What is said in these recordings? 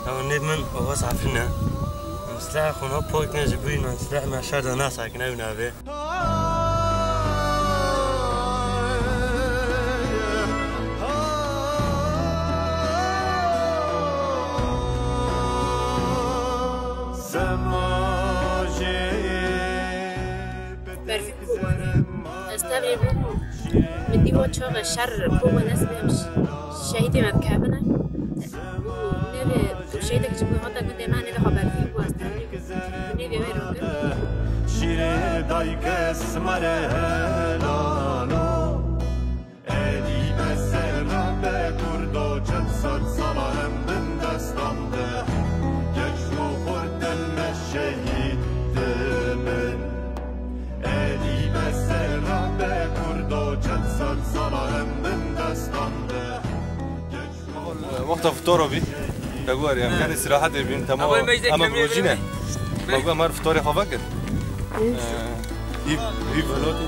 هوني من وغاز عفنا مسلاح خونه بوك نجبين مسلاح ما شرد ناس هكنا ونابه استغرب من دي واتشاغ الشر كوما ناس بهمش شهيدي ما بكابنا ونبي شهيدك جبوا هذا قد ما أنا لخبر فيه واستغرب ونبي ويرو شير دايك اسمر هلالو ادي بس رب كردو جسد صلاهم من دستامده يجو خردن مشهيد من ادي بس رب كردو جسد صلاهم من دستامده مختف طربي تقول يعني كان استراحة بين تمام أما بروجينا بقول ما فطوري خفقت هي فلوتي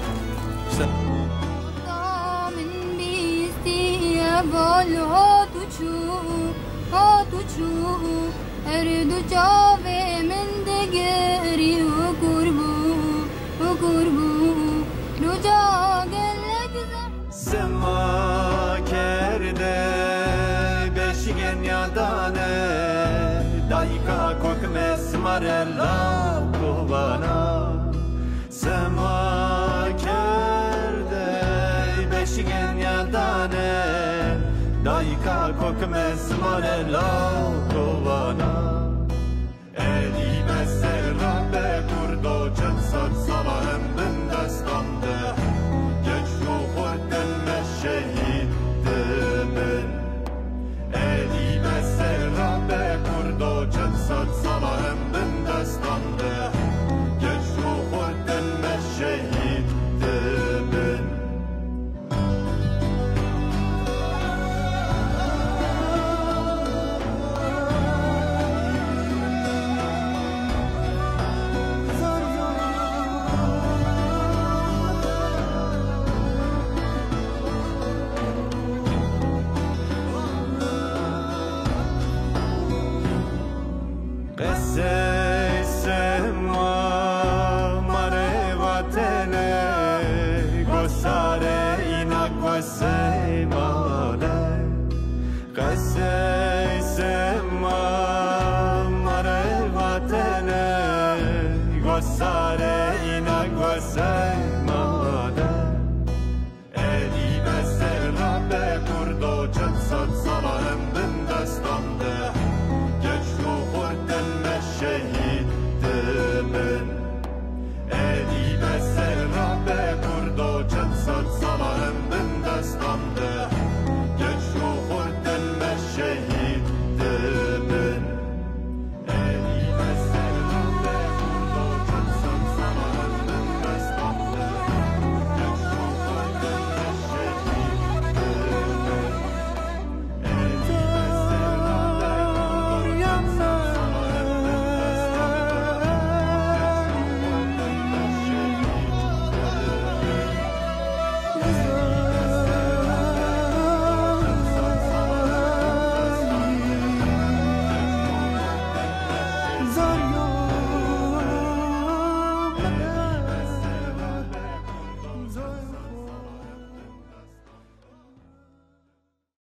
من بيستي يا بول هاتوچو هردو جاوه من دگری و قربو رجا گلک سما کرده بشگن یادانه دایکا کوک مسمارلا کووانا سما کرده بشگن یادانه دایکا کوک مسمارلا کووانا